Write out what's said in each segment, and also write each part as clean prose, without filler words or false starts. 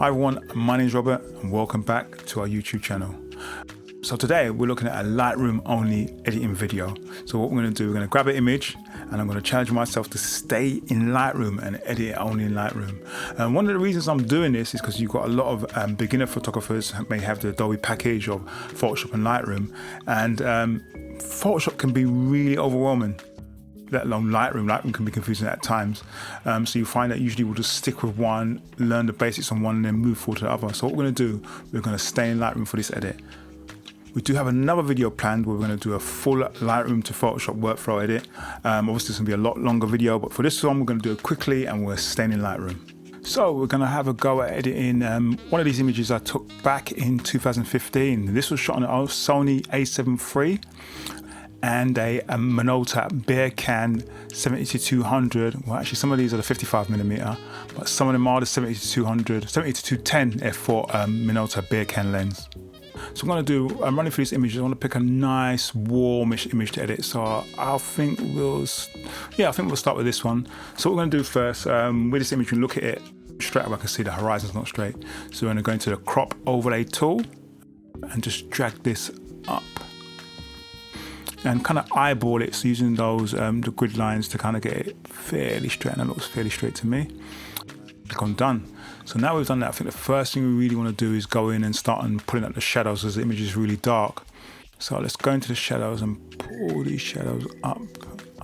Hi everyone, my name is Robert and welcome back to our YouTube channel. So today we're looking at a Lightroom only editing video. So what we're going to do, we're going to grab an image and I'm going to challenge myself to stay in Lightroom and edit it only in Lightroom. And one of the reasons I'm doing this is because you've got a lot of beginner photographers who may have the Adobe package of Photoshop and Lightroom, and Photoshop can be really overwhelming, let alone Lightroom. Lightroom can be confusing at times. So you find that usually we'll just stick with one, learn the basics on one and then move forward to the other. So what we're going to do, we're going to stay in Lightroom for this edit. We do have another video planned where we're going to do a full Lightroom to Photoshop workflow edit. Obviously it's going to be a lot longer video, but for this one we're going to do it quickly and we're staying in Lightroom. So we're going to have a go at editing one of these images I took back in 2015. This was shot on an Sony A7III and a Minolta Beercan 70-200. Well, actually some of these are the 55mm, but some of them are the 70-200, 70-210 f4 Minolta Beercan lens. So I'm going to do, I'm running through these images. I want to pick a nice warmish image to edit. So I think we'll start with this one. So what we're going to do first, with this image, we look at it straight up. I can see the horizon's not straight. So we're going to go into the crop overlay tool and just drag this up and kind of eyeball it. So using those the grid lines to kind of get it fairly straight, and it looks fairly straight to me. Click on done. So now we've done that, I think the first thing we really want to do is go in and start and pulling up the shadows as the image is really dark. So let's go into the shadows and pull these shadows up.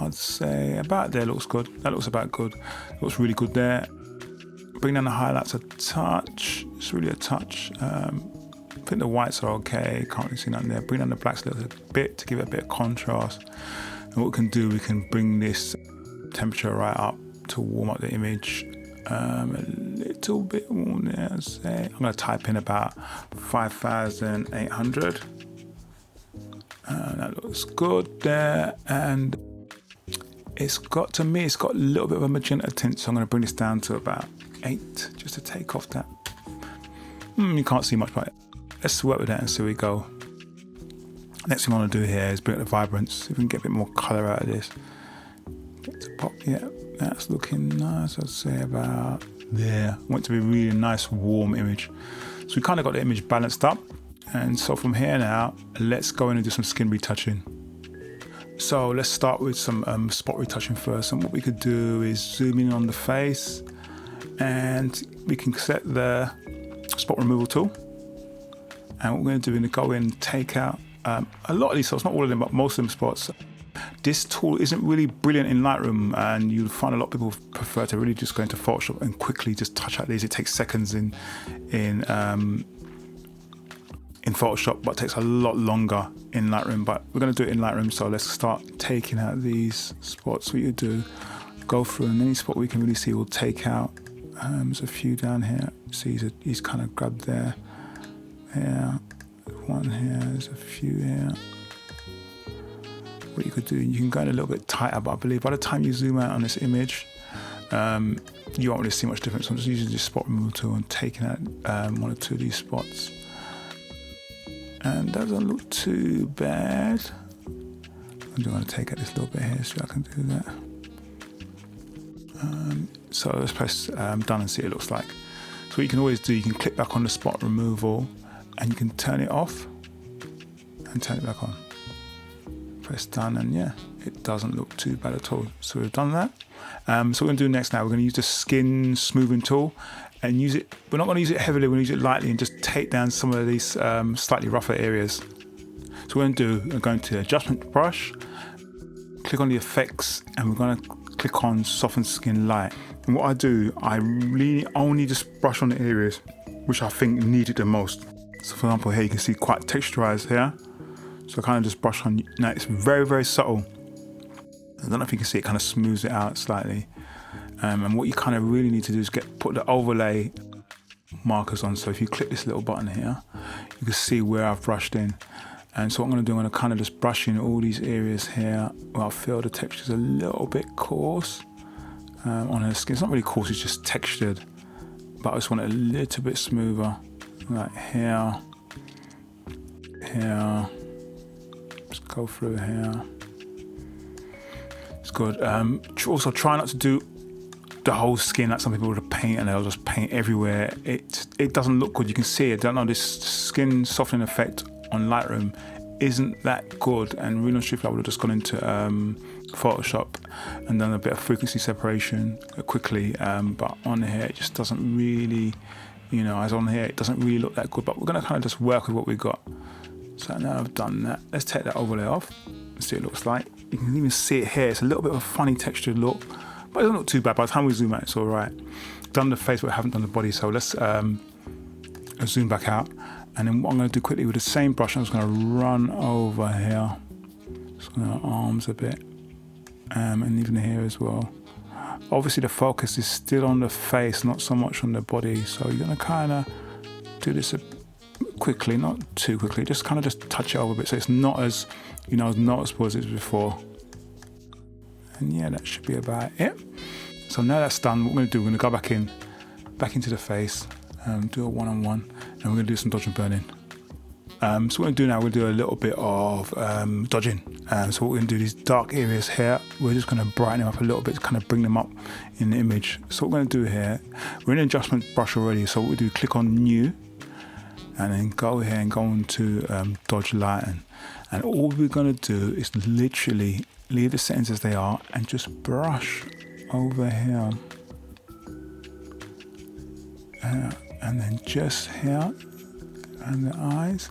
I'd say about there looks good. That looks about good. Looks really good there. Bring down the highlights a touch. It's really a touch. I think the whites are okay. Can't really see nothing there. Bring down the blacks a little bit to give it a bit of contrast. And what we can do, we can bring this temperature right up to warm up the image. A little bit warm there, I'd say. I'm going to type in about 5,800. That looks good there. And it's got, to me, it's got a little bit of a magenta tint. So I'm going to bring this down to about 8 just to take off that. You can't see much, but let's work with that and see where we go. Next thing I want to do here is bring up the vibrance. See if we can get a bit more color out of this. Get to pop, yeah. That's looking nice, I'd say about there. I want it to be a really nice warm image. So we kind of got the image balanced up. And so from here now, let's go in and do some skin retouching. So let's start with some spot retouching first. And what we could do is zoom in on the face and we can set the spot removal tool. And what we're going to do is go in and take out a lot of these spots, not all of them, but most of them spots. This tool isn't really brilliant in Lightroom, and you'll find a lot of people prefer to really just go into Photoshop and quickly just touch out these. It takes seconds in Photoshop, but it takes a lot longer in Lightroom. But we're going to do it in Lightroom, so let's start taking out these spots. What you do, go through, and any spot we can really see, we'll take out. There's a few down here. See, he's kind of grabbed there. Here, one here. There's a few here. What you could do, you can go in a little bit tighter, but I believe by the time you zoom out on this image, you won't really see much difference. So I'm just using this spot removal tool and taking out one or two of these spots. And that doesn't look too bad. I'm just going to take out this little bit here so I can do that. So let's press done and see what it looks like. So what you can always do, you can click back on the spot removal and you can turn it off and turn it back on. Press done, and yeah, it doesn't look too bad at all. So we've done that. So what we're going to do next now, we're going to use the skin smoothing tool and use it. We're not going to use it heavily, we're going to use it lightly and just take down some of these slightly rougher areas. So what we're going to do, we're going to adjustment brush, click on the effects, and we're going to click on soften skin light. And what I do, I really only just brush on the areas which I think need it the most. So for example, here you can see quite texturized here. So I kind of just brush on. Now it's very, very subtle. I don't know if you can see it kind of smooths it out slightly. And what you kind of really need to do is put the overlay markers on. So if you click this little button here, you can see where I've brushed in. And so what I'm going to do, I'm going to kind of just brush in all these areas here where I feel the texture's a little bit coarse on her skin. It's not really coarse, it's just textured. But I just want it a little bit smoother. Like here, here. Just go through here. It's good. Also try not to do the whole skin like some people would paint, and they'll just paint everywhere. It doesn't look good. You can see it. Don't know, this skin softening effect on Lightroom isn't that good, and really on truth, I would have just gone into Photoshop and done a bit of frequency separation quickly, but on here it just doesn't really, you know, as on here it doesn't really look that good. But we're going to kind of just work with what we've got. So now I've done that, let's take that overlay off and see what it looks like. You can even see it here. It's a little bit of a funny textured look, but it doesn't look too bad. By the time we zoom out, it's all right. Done the face, but we haven't done the body, so let's zoom back out. And then what I'm going to do quickly with the same brush, I'm just going to run over here, just going to arms a bit, and even here as well. Obviously the focus is still on the face, not so much on the body, so you're going to kind of do this quickly, not too quickly, just kind of just touch it over a bit, so it's not as, you know, as noticeable as it was before. And yeah, that should be about it. So now that's done, what we're going to do, we're going to go back into the face, do a one-on-one, and we're going to do some dodge and burning. So what we're going to do now, we'll do a little bit of dodging. So what we're going to do, these dark areas here, we're just going to brighten them up a little bit to kind of bring them up in the image. So what we're going to do here, we're in an adjustment brush already, so what we do, click on new, and then go here and go into dodge lighten. And all we're going to do is literally leave the settings as they are and just brush over here. And then just here, and the eyes.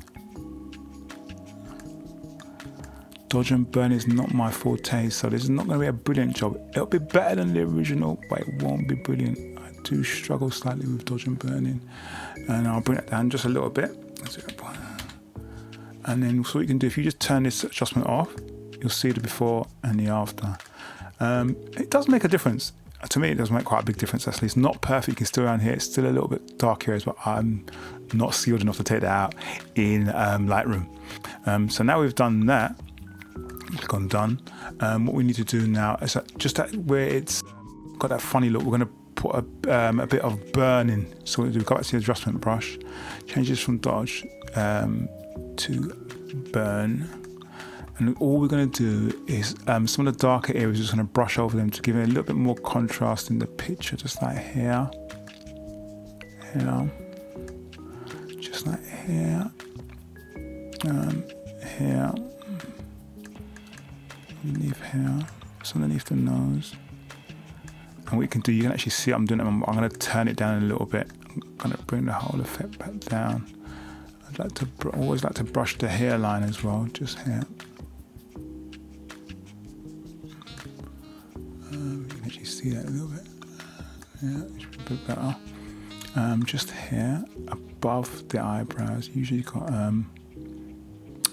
Dodge and burn is not my forte, so this is not going to be a brilliant job. It'll be better than the original, but it won't be brilliant. I do struggle slightly with dodge and burning, and I'll bring it down just a little bit. And then so what you can do, if you just turn this adjustment off, you'll see the before and the after. It does make a difference. To me, it does make quite a big difference actually. It's not perfect, you can still around here, it's still a little bit dark areas, but I'm not skilled enough to take that out in Lightroom. So now we've done that, click on done. What we need to do now is just that where it's got that funny look, we're going to put a bit of burn in. So we'll go back to the adjustment brush, change this from dodge to burn. And all we're going to do is some of the darker areas, just going to brush over them to give it a little bit more contrast in the picture, just like here, just like here, here, underneath here, just underneath the nose. And what you can do, you can actually see what I'm doing. I'm going to turn it down a little bit. I'm going to bring the whole effect back down. I'd like to always like to brush the hairline as well, just here. You can actually see that a little bit. Yeah, it should be a bit better. Just here, above the eyebrows, usually got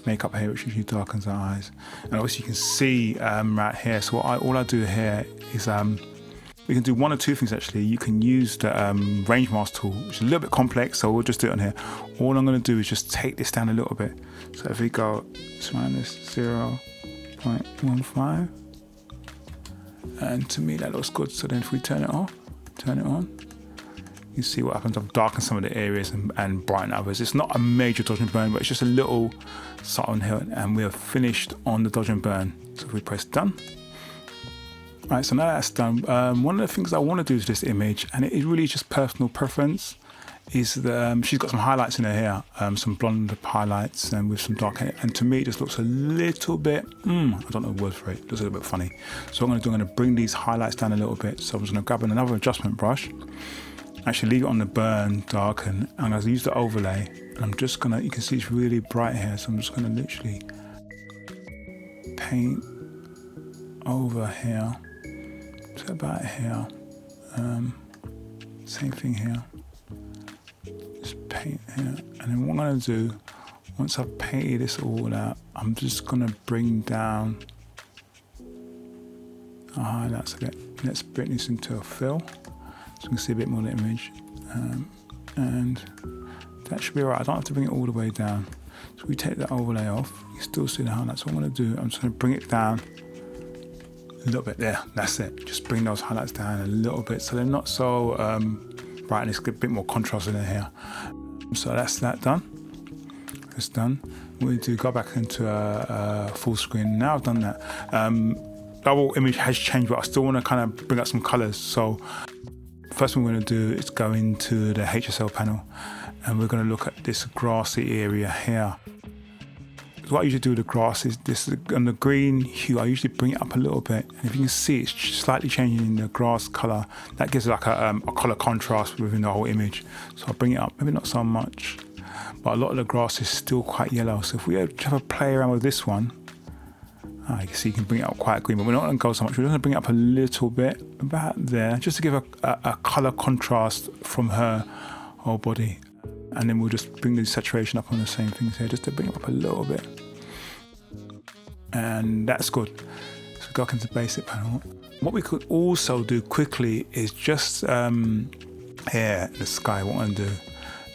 makeup here, which usually darkens the eyes. And obviously you can see right here. So all I do here is we can do one or two things actually. You can use the range mask tool, which is a little bit complex, so we'll just do it on here. All I'm going to do is just take this down a little bit. So if we go minus 0.15, and to me that looks good. So then if we turn it off, turn it on, you see what happens. I've darkened some of the areas and brightened others. It's not a major dodge and burn, but it's just a little subtle here, and we are finished on the dodge and burn. So if we press done. Right, so now that's done, one of the things I want to do with this image, and it really is just personal preference, is that she's got some highlights in her hair, some blonde highlights and with some dark hair, and to me it just looks a little bit, I don't know the word for it, it looks a little bit funny. So what I'm going to do, I'm going to bring these highlights down a little bit. So I'm just going to grab another adjustment brush, actually leave it on the burn, darken, and I'm going to use the overlay, and I'm just going to, you can see it's really bright here, so I'm just going to literally paint over here. So about here, same thing here, just paint here, and then what I'm going to do, once I've painted this all out, I'm just going to bring down the highlights a bit. Let's bring this into a fill, so you can see a bit more of the image, and that should be alright. I don't have to bring it all the way down. So we take the overlay off, you still see the highlights. So what I'm going to do, I'm just going to bring it down a little bit there, that's it. Just bring those highlights down a little bit so they're not so bright, and it's a bit more contrast in here. So that's that done. That's done. What we do, go back into a full screen. Now I've done that. the overall image has changed, but I still want to kind of bring out some colors. So first thing we're going to do is go into the HSL panel, and we're going to look at this grassy area here. So what I usually do with the grass is this, on the green hue, I usually bring it up a little bit. And if you can see, it's slightly changing the grass color. That gives like a color contrast within the whole image. So I'll bring it up, maybe not so much, but a lot of the grass is still quite yellow. So if we have a play around with this one, you can see you can bring it up quite green, but we're not going to go so much. We're going to bring it up a little bit, about there, just to give a color contrast from her whole body. And then we'll just bring the saturation up on the same things here, just to bring it up a little bit. And that's good. So we go into the basic panel. What we could also do quickly is just here, the sky, what I'm going to do.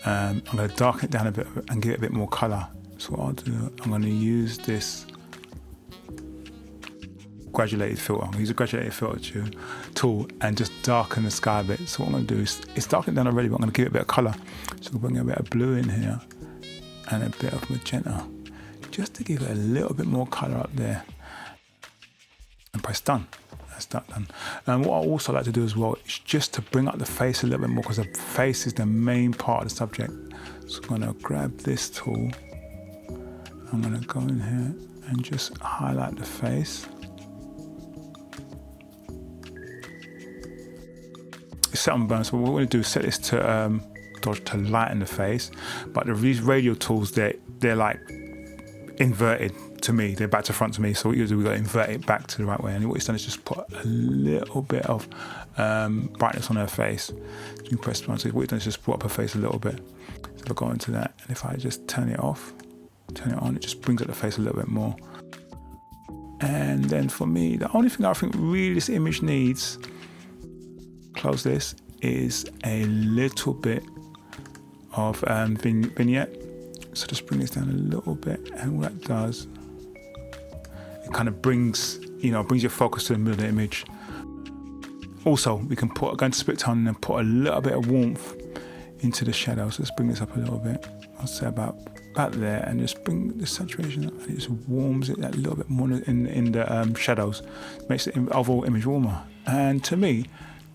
I'm going to darken it down a bit and give it a bit more color. So what I'll do, I'm going to use this graduated filter. I'm going to use a graduated filter tool and just darken the sky a bit. So what I'm going to do is, it's darkened down already, but I'm going to give it a bit of color. So we'll bring a bit of blue in here and a bit of magenta, just to give it a little bit more color up there. And press done. That's that done. And what I also like to do as well is just to bring up the face a little bit more, because the face is the main part of the subject. So I'm going to grab this tool. I'm going to go in here and just highlight the face. It's set on burn, so what we're going to do is set this to lighten the face. But these radial tools, they're like inverted to me. They're back to front to me. So what you do, we've got to invert it back to the right way. And what it's done is just put a little bit of brightness on her face. So you press one. So what it's done is just brought up her face a little bit. So I'll go into that. And if I just turn it off, turn it on, it just brings up the face a little bit more. And then for me, the only thing I think really this image needs, close this, is a little bit of vignette. So just bring this down a little bit, and all that does, it kind of brings your focus to the middle of the image. Also, we can go into split tone and put a little bit of warmth into the shadows. Let's bring this up a little bit. I'll say about there, and just bring the saturation up, and it just warms it a little bit more in the shadows. Makes the overall image warmer. And to me,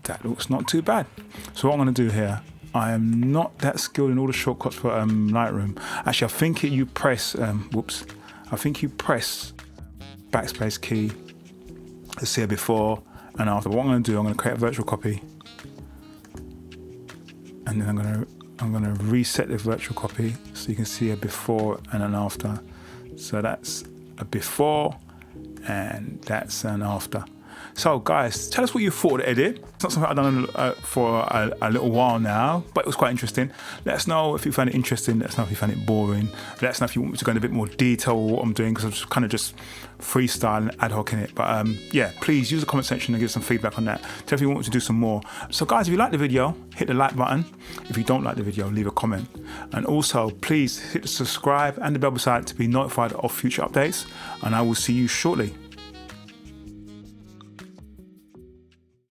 that looks not too bad. So what I'm going to do here, I am not that skilled in all the shortcuts for Lightroom. Actually, I think you press, I think you press backspace key to see a before and after. What I'm going to do, I'm going to create a virtual copy, and then I'm going to reset the virtual copy so you can see a before and an after. So that's a before and that's an after. So guys, tell us what you thought of the edit. It's not something I've done for a little while now, but it was quite interesting. Let us know if you found it interesting. Let us know if you found it boring. Let us know if you want me to go into a bit more detail with what I'm doing, because I'm just kind of just freestyle and ad hoc in it. But yeah, please use the comment section and give some feedback on that. Tell us if you want me to do some more. So guys, if you like the video, hit the like button. If you don't like the video, leave a comment. And also, please hit the subscribe and the bell beside to be notified of future updates. And I will see you shortly.